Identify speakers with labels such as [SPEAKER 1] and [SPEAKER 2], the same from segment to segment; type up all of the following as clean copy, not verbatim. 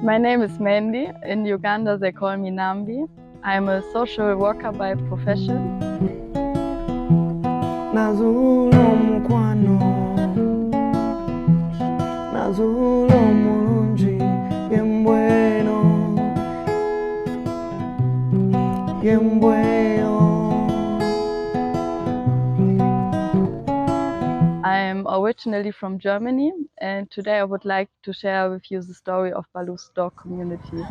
[SPEAKER 1] My name is Mandy. In Uganda they call me Nambi. I'm a social worker by profession.
[SPEAKER 2] Nazulo mukwano, nazulo mulungi, yembweno, yembweno.
[SPEAKER 1] I'm originally from Germany, and today I would like to share with you the story of Balu's dog community.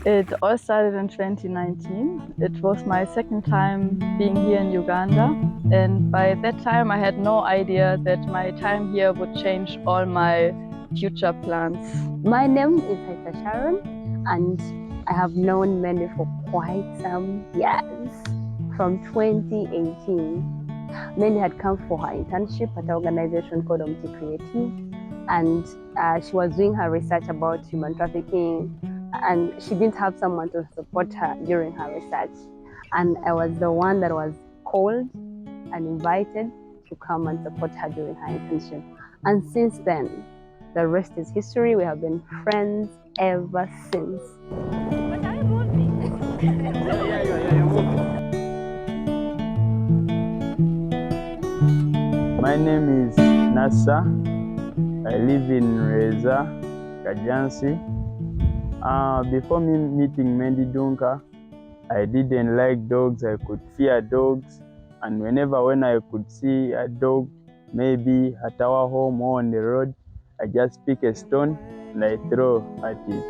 [SPEAKER 1] It all started in 2019. It was my second time being here in Uganda, and by that time I had no idea that my time here would change all my future plans.
[SPEAKER 3] My name is Sharon, and I have known Mandy for quite some years. From 2018, Mandy had come for her internship at an organization called Creative, and she was doing her research about human trafficking, and she didn't have someone to support her during her research. And I was the one that was called and invited to come and support her during her internship. And since then, the rest is history. We have been friends ever since.
[SPEAKER 4] My name is Nasa. I live in Reza, Kajansi. Before me meeting Mandy Dunka, I didn't like dogs. I could fear dogs, and when I could see a dog, maybe at our home or on the road, I just pick a stone and I throw at it.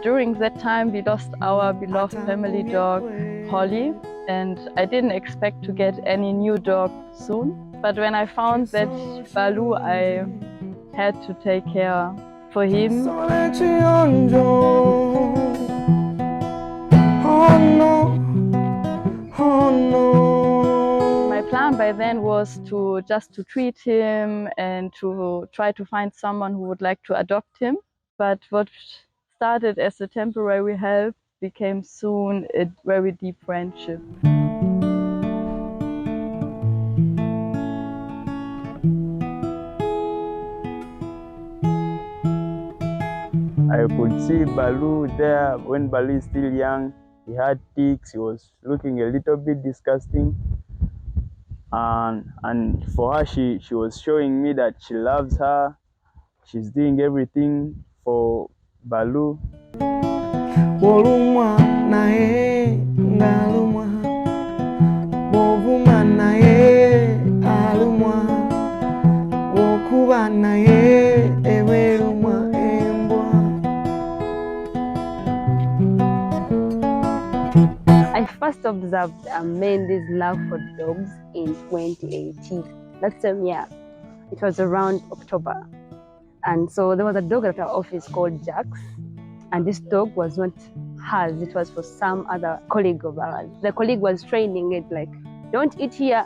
[SPEAKER 1] During that time, we lost our beloved family dog, Holly, and I didn't expect to get any new dog soon. But when I found that Balu, I had to take care for him. My plan by then was to treat him and to try to find someone who would like to adopt him. But what started as a temporary help became soon a very deep friendship.
[SPEAKER 4] I could see Balu there when Balu is still young. He had ticks, he was looking a little bit disgusting. And for her, she was showing me that she loves her. She's doing everything for Balu.
[SPEAKER 3] I first observed Mandy's love for dogs in 2018. That same year, it was around October. And so there was a dog at our office called Jax, and this dog was not hers, it was for some other colleague of ours. The colleague was training it like, don't eat here,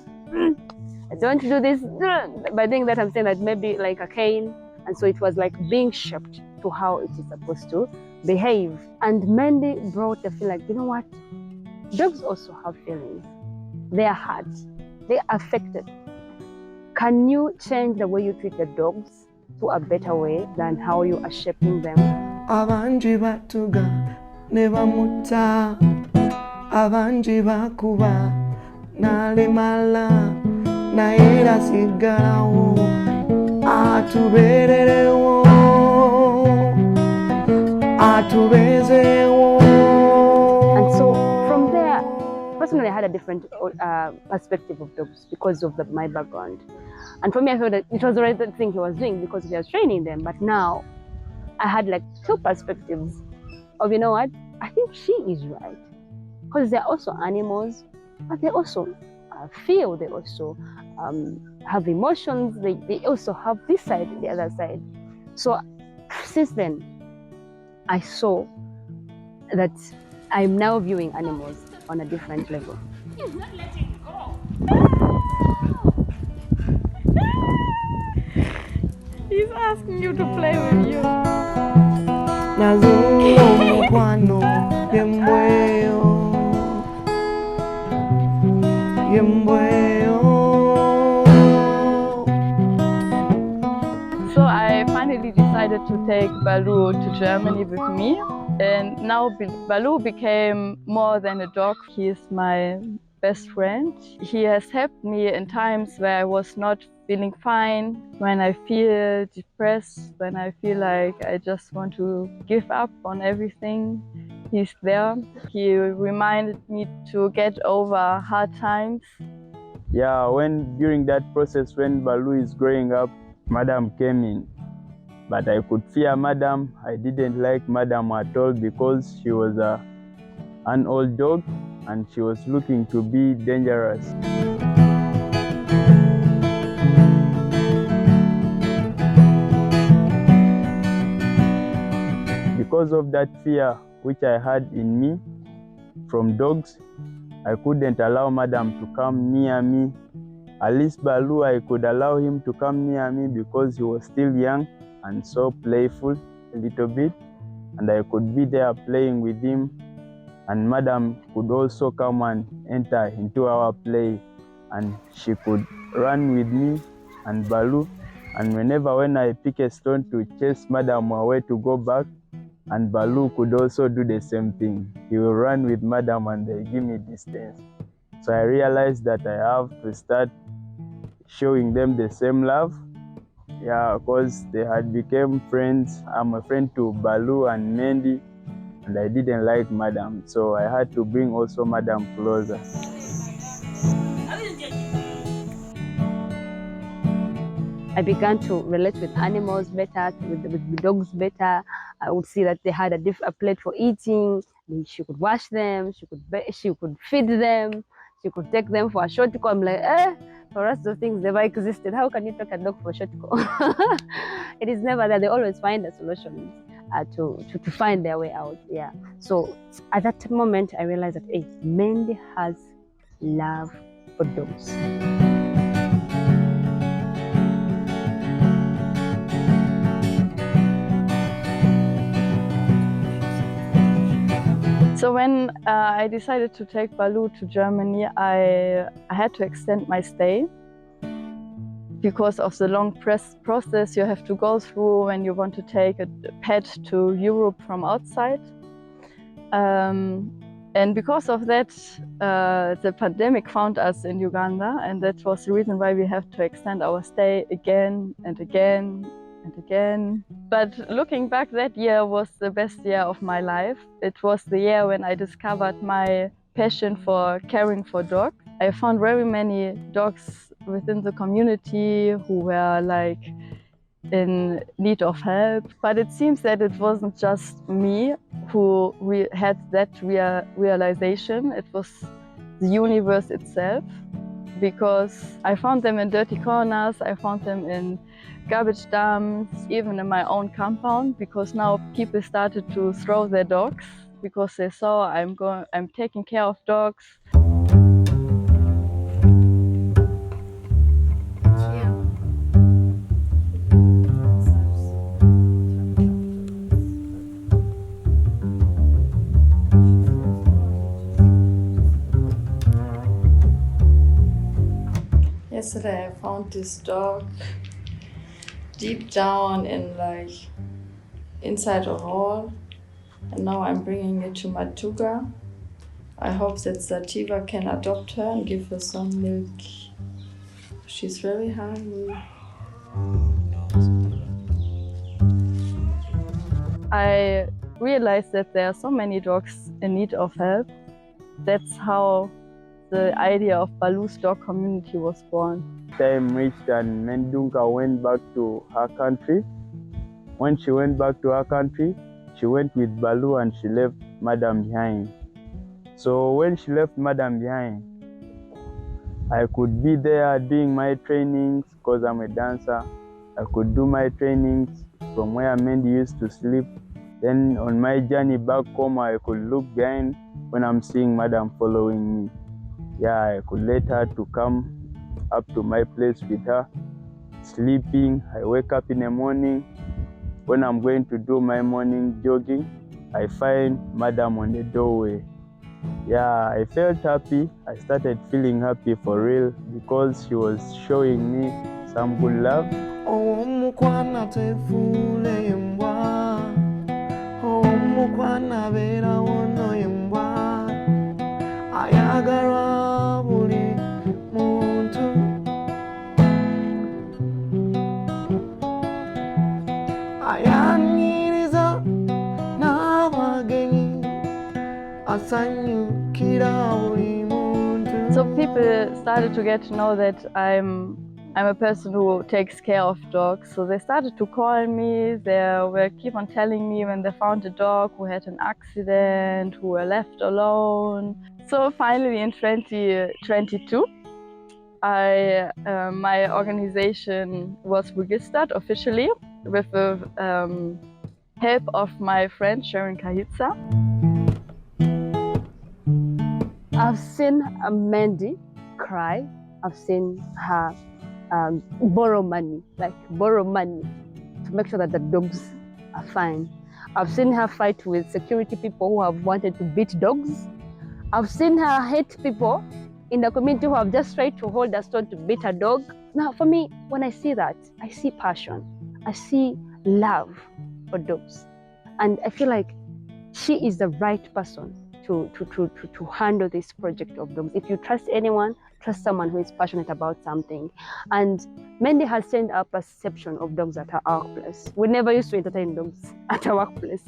[SPEAKER 3] don't do this. By doing that, I'm saying that maybe like a cane. And so it was like being shaped to how it is supposed to behave. And Mandy brought the feel like, you know what? Dogs also have feelings. They are hurt. They are affected. Can you change the way you treat the dogs to a better way than how you are shaping them?
[SPEAKER 2] Abanji batuga neba mutta, abanji bakuba nalemala naera sigalawo atubererewo atubezewo.
[SPEAKER 3] And so from there, personally, I had a different perspective of dogs because of my background. And for me, I felt that it was the right thing he was doing because he was training them. But now, I had like two perspectives of, you know what, I think she is right. Because they're also animals, but they also feel, they also have emotions, they also have this side, the other side. So since then, I saw that I'm now viewing animals on a different level.
[SPEAKER 1] He's asking you to play with you.
[SPEAKER 2] Nazulo mukwano yembweyo yembweyo.
[SPEAKER 1] So I finally decided to take Balu to Germany with me. And now Balu became more than a dog. He is my best friend. He has helped me in times where I was not feeling fine, when I feel depressed, when I feel like I just want to give up on everything. He's there. He reminded me to get over hard times.
[SPEAKER 4] Yeah, during that process, when Balu is growing up, Madam came in. But I could fear Madam. I didn't like Madam at all because she was an old dog and she was looking to be dangerous. Because of that fear which I had in me from dogs, I couldn't allow Madam to come near me. At least Balu, I could allow him to come near me because he was still young and so playful a little bit, and I could be there playing with him, and Madam could also come and enter into our play, and she could run with me and Balu, and when I pick a stone to chase Madam away to go back, and Balu could also do the same thing. He will run with Madam and they give me distance. So I realized that I have to start showing them the same love. Yeah, because they had become friends. I'm a friend to Balu and Mendy, and I didn't like Madam, so I had to bring also Madam closer.
[SPEAKER 3] I began to relate with animals better, with dogs better. I would see that they had a plate for eating. She could wash them, she could feed them, she could take them for a short call. I'm like, for us those things never existed. How can you take a dog for a short call? It is never that. They always find a solution to find their way out. Yeah. So at that moment, I realized that Mendy has love for dogs.
[SPEAKER 1] So when I decided to take Balu to Germany, I had to extend my stay because of the long process you have to go through when you want to take a pet to Europe from outside. And because of that, the pandemic found us in Uganda, and that was the reason why we have to extend our stay again and again and again. But looking back, that year was the best year of my life. It was the year when I discovered my passion for caring for dogs. I found very many dogs within the community who were like in need of help. But it seems that it wasn't just me who had that realization. It was the universe itself, because I found them in dirty corners, I found them in garbage dumps, even in my own compound, because now people started to throw their dogs because they saw I'm taking care of dogs. Yesterday I found this dog deep down inside a hole, and now I'm bringing it to Matuga. I hope that Sativa can adopt her and give her some milk. She's very hungry. I realized that there are so many dogs in need of help. That's how the idea of Balu's dog community was born.
[SPEAKER 4] Time reached and Mendunka went back to her country. When she went back to her country, she went with Balu and she left Madam behind. So when she left Madam behind, I could be there doing my trainings because I'm a dancer. I could do my trainings from where Mendy used to sleep. Then on my journey back home, I could look behind when I'm seeing Madam following me. Yeah, I could let her to come up to my place with her, sleeping. I wake up in the morning. When I'm going to do my morning jogging, I find Madam on the doorway. Yeah, I felt happy. I started feeling happy for real because she was showing me some good love.
[SPEAKER 2] Omukwana tefule yembwa, omukwana bera wono yembwa, ayagalwa buli muntu, ayanyiriza n'abagenyi, asanyukira buli muntu.
[SPEAKER 1] So people started to get to know that I'm a person who takes care of dogs. So they started to call me. They were keep on telling me when they found a dog who had an accident, who were left alone. So finally in 2022, my organization was registered officially with the help of my friend Sharon Kahitsa.
[SPEAKER 3] I've seen Mandy cry. I've seen her borrow money to make sure that the dogs are fine. I've seen her fight with security people who have wanted to beat dogs. I've seen her hate people in the community who have just tried to hold a stone to beat a dog. Now, for me, when I see that, I see passion. I see love for dogs. And I feel like she is the right person to handle this project of dogs. If you trust anyone, trust someone who is passionate about something. And Mandy has changed our perception of dogs at our workplace. We never used to entertain dogs at our workplace.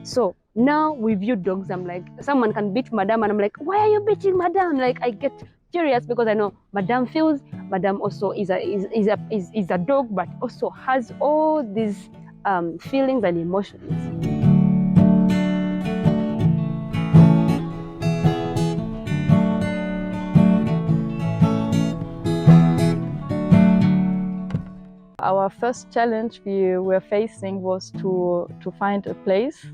[SPEAKER 3] So now we view dogs, I'm like, someone can beat Madam, and I'm like, why are you beating Madam? Like, I get curious because I know Madam feels, Madam also is a dog, but also has all these feelings and emotions.
[SPEAKER 1] Our first challenge we were facing was to find a place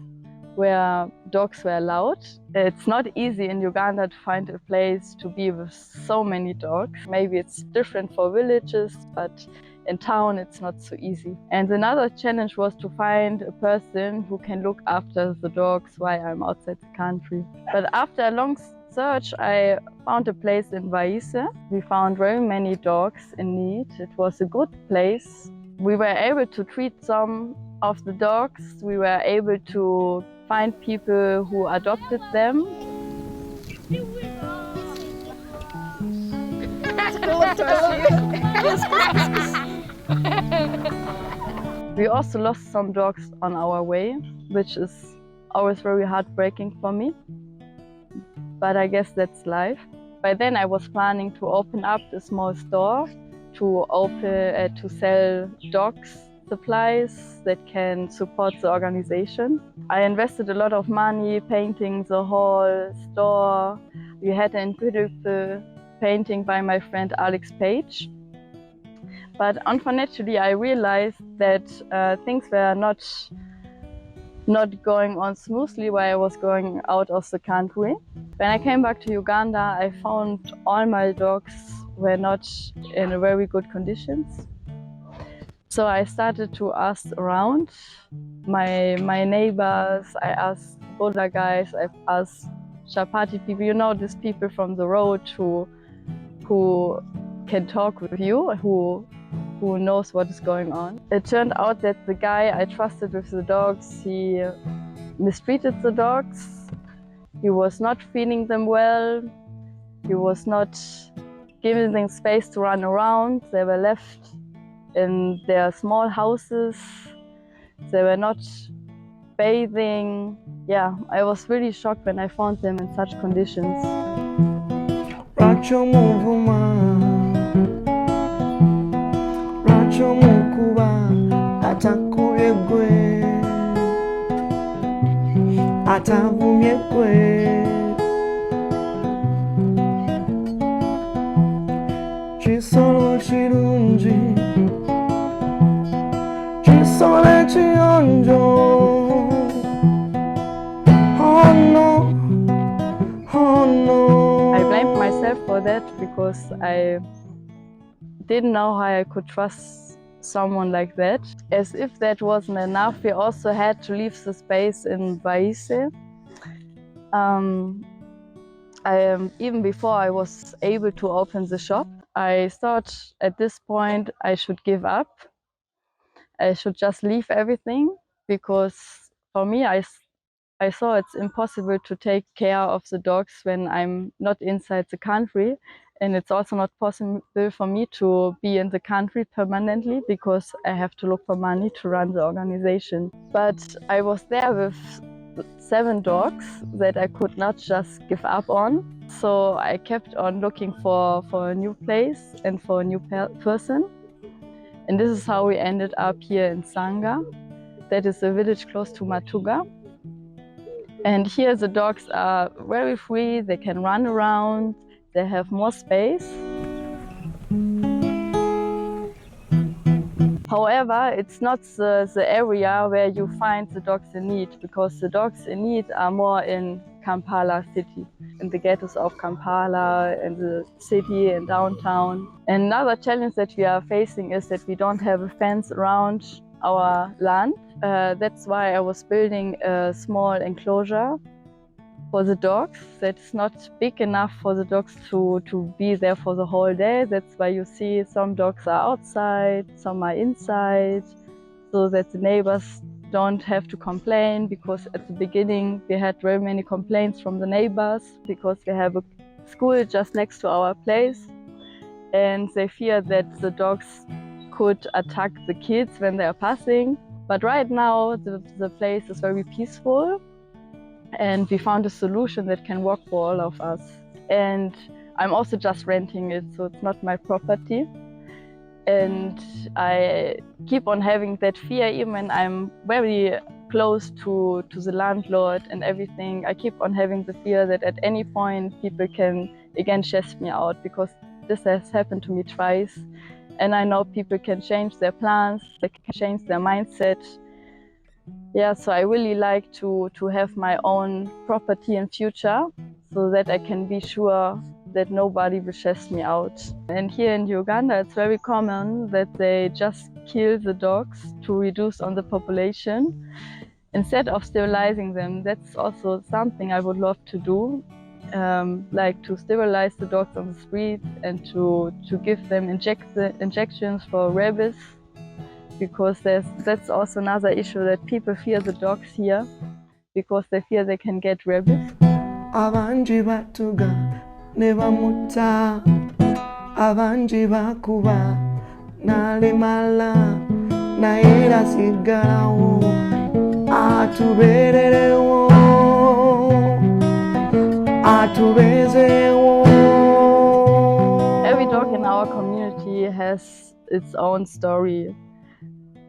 [SPEAKER 1] where dogs were allowed. It's not easy in Uganda to find a place to be with so many dogs. Maybe it's different for villages, but in town it's not so easy. And another challenge was to find a person who can look after the dogs while I'm outside the country. But after a long search, I found a place in Vaise. We found very many dogs in need. It was a good place. We were able to treat some of the dogs. We were able to find people who adopted them. We also lost some dogs on our way, which is always very heartbreaking for me. But I guess that's life. By then I was planning to open up a small store to sell dogs supplies that can support the organization. I invested a lot of money painting the whole store. We had an incredible painting by my friend Alex Page. But unfortunately I realized that things were not going on smoothly while I was going out of the country. When I came back to Uganda, I found all my dogs were not in very good conditions. So I started to ask around my neighbors, I asked Boda guys, I've asked Chapati people, you know, these people from the road who can talk with you, who knows what is going on. It turned out that the guy I trusted with the dogs, he mistreated the dogs. He was not feeding them well. He was not giving them space to run around. They were left in their small houses. They were not bathing. Yeah, I was really shocked when I found them in such conditions.
[SPEAKER 2] Chisolo chirunji, chisole chionjo. Oh no, oh no.
[SPEAKER 1] I blamed myself for that because I didn't know how I could trust someone like that. As if that wasn't enough, we also had to leave the space in Baise. Even before I was able to open the shop, I thought at this point I should give up. I should just leave everything because for me, I saw it's impossible to take care of the dogs when I'm not inside the country. And it's also not possible for me to be in the country permanently because I have to look for money to run the organization. But I was there with 7 dogs that I could not just give up on. So I kept on looking for a new place and for a new person. And this is how we ended up here in Sanga. That is a village close to Matuga. And here the dogs are very free, they can run around, they have more space. However, it's not the area where you find the dogs in need, because the dogs in need are more in Kampala city, in the ghettos of Kampala, in the city and downtown. And another challenge that we are facing is that we don't have a fence around our land. That's why I was building a small enclosure for the dogs that's not big enough for the dogs to be there for the whole day. That's why you see some dogs are outside, some are inside, so that the neighbors don't have to complain, because at the beginning we had very many complaints from the neighbors because we have a school just next to our place and they fear that the dogs could attack the kids when they are passing. But right now the place is very peaceful and we found a solution that can work for all of us. And I'm also just renting it, so it's not my property. And I keep on having that fear even when I'm very close to the landlord and everything. I keep on having the fear that at any point people can again chase me out, because this has happened to me twice. And I know people can change their plans, they can change their mindset. Yeah, so I really like to have my own property in future so that I can be sure that nobody will chase me out. And here in Uganda, it's very common that they just kill the dogs to reduce on the population instead of sterilizing them. That's also something I would love to do, like to sterilize the dogs on the street and to give them injections for rabies, because that's also another issue, that people fear the dogs here because they fear they can get rabies.
[SPEAKER 2] Abanji batuga ne bamutta, abanji bakuba nalemala naye asigalawo atubererewo atubezewo.
[SPEAKER 1] Every dog in our community has its own story.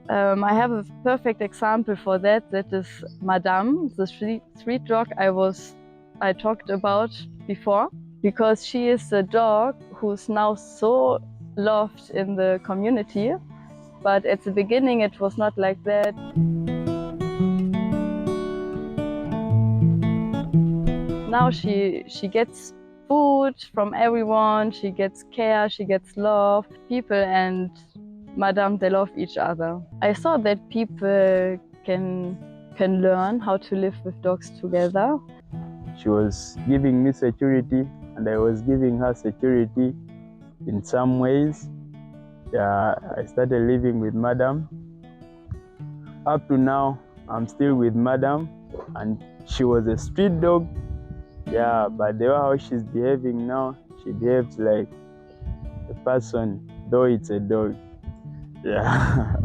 [SPEAKER 1] I have a perfect example for that. That is Madame, the street dog I talked about before, because she is a dog who's now so loved in the community. But at the beginning it was not like that. Now she gets food from everyone, she gets care, she gets love. People and Madame, they love each other. I saw that people can learn how to live with dogs together.
[SPEAKER 4] She was giving me security and I was giving her security in some ways. Yeah, I started living with Madam. Up to now, I'm still with Madam, and she was a street dog. Yeah, but the way how she's behaving now, she behaves like a person, though it's a dog. Yeah.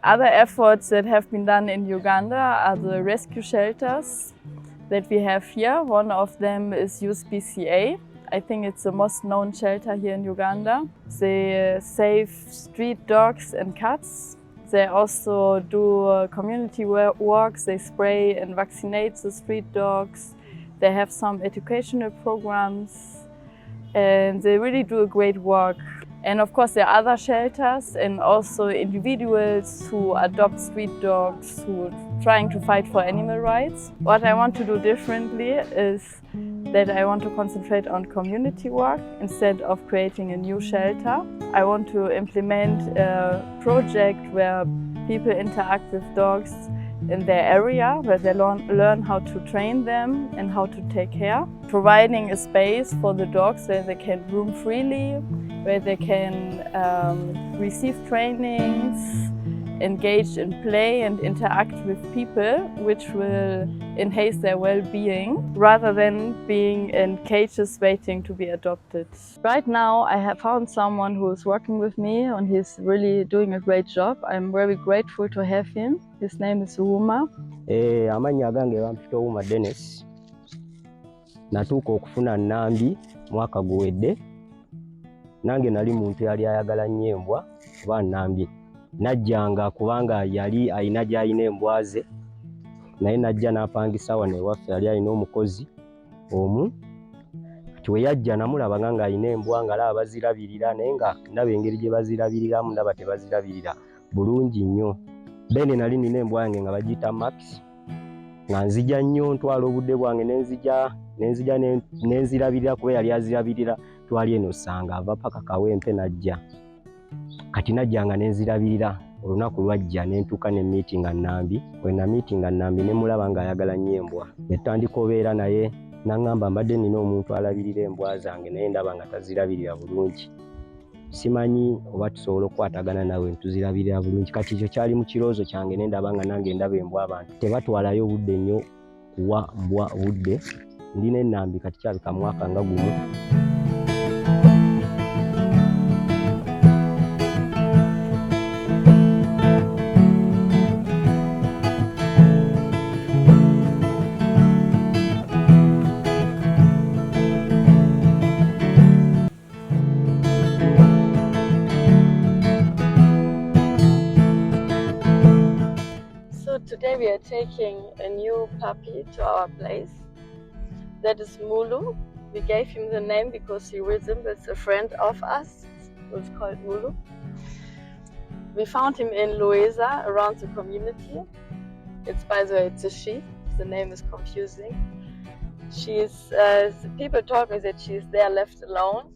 [SPEAKER 1] Other efforts that have been done in Uganda are the rescue shelters that we have here. One of them is USPCA. I think it's the most known shelter here in Uganda. They save street dogs and cats. They also do community work. They spray and vaccinate the street dogs. They have some educational programs and they really do a great work. And of course there are other shelters and also individuals who adopt street dogs, who are trying to fight for animal rights. What I want to do differently is that I want to concentrate on community work instead of creating a new shelter. I want to implement a project where people interact with dogs in their area, where they learn how to train them and how to take care. Providing a space for the dogs where they can roam freely, where they can receive trainings, engage in play and interact with people, which will enhance their well-being, rather than being in cages waiting to be adopted. Right now I have found someone who is working with me and he's really doing a great job. I'm very grateful to have him. His name is Uma.
[SPEAKER 5] Amannya agange bampita Uma Dennis. Natuuka okufuna Nambi mwaka guwedde. Nange nali muntu yali ayagala nnyo embwa kuba Nambi. Najjanga kubanga yali ayina gy'ayina embwa ze. Naye najja n'apangisa wano ewaffe yali ayina omukozi omu. Kati we yajja namulaba nga ayina embwa ng'alaba bazirabirira naye nga ndaba engeri gye bazirabiriramu ndaba tebazirabirira bulungi nnyo. Bene nali nina embwa yange nga bagiyita Max. Nga nzija nnyo ntwala obudde bwange nenzirabirira kuba yali azirabirira twali eno Ssanga ava paka Kawempe najja. Kati najja nga nenzirabirira olunaku lwajja nentuuka ne meetinga Nambi. Bwe na meetinga Nambi ne mulaba nga ayagala nnyo embwa. Ne tutandika obeera naye n'aŋŋamba mbadde nina omuntu alabirira embwa zange naye ndaba nga tazirabirira bulungi. Simanyi oba tusobola okukwatagana nawe ntuzirabirira bulungi. Kati ekyo kyali mu kiroozo kyange ne ndaba nga nange ndaba embwa abantu tebatwalayo budde nnyo kuwa mbwa budde. Ndina Nambi kati kyabika mwaka nga gumu.
[SPEAKER 1] Today we are taking a new puppy to our place. That is Mulu. We gave him the name because he resembles a friend of us who's called Mulu. We found him in Lueza around the community. It's, by the way, it's a she. The name is confusing. People told me that she's there left alone.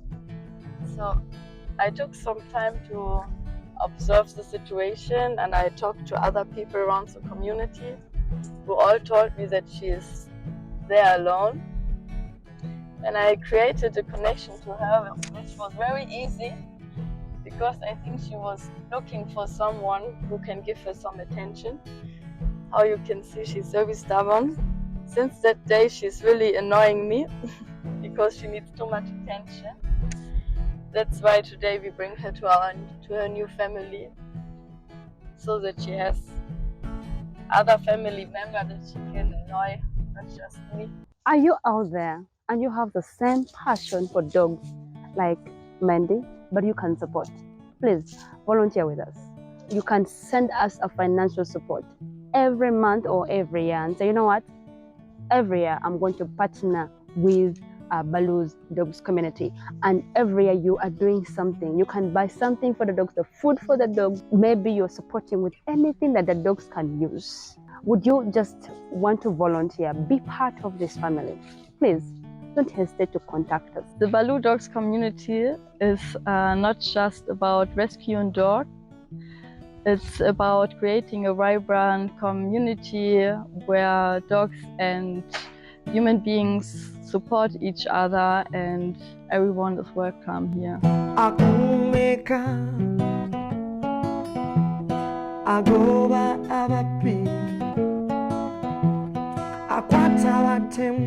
[SPEAKER 1] So I took some time to observe the situation and I talked to other people around the community who all told me that she is there alone. And I created a connection to her, which was very easy because I think she was looking for someone who can give her some attention. How you can see, she's very stubborn. Since that day she's really annoying me because she needs too much attention. That's why today we bring her to her new family, so that she has other family members that she can annoy, not just me.
[SPEAKER 3] Are you out there and you have the same passion for dogs like Mandy, but you can support? Please volunteer with us. You can send us a financial support every month or every year and say, you know what, every year I'm going to partner with Balu's dogs community, and every year you are doing something. You can buy something for the dogs, the food for the dogs. Maybe you're supporting with anything that the dogs can use. Would you just want to volunteer, be part of this family? Please don't hesitate to contact us.
[SPEAKER 1] The Balu Dogs community is not just about rescuing dogs. It's about creating a vibrant community where dogs and human beings support each other and everyone is welcome here.
[SPEAKER 2] Akumeka agoba abapi akwata watem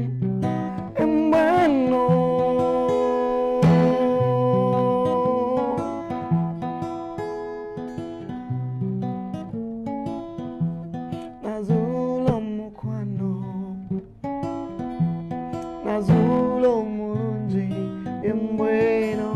[SPEAKER 2] embano nazulo mukwano nazulo mulungi embweno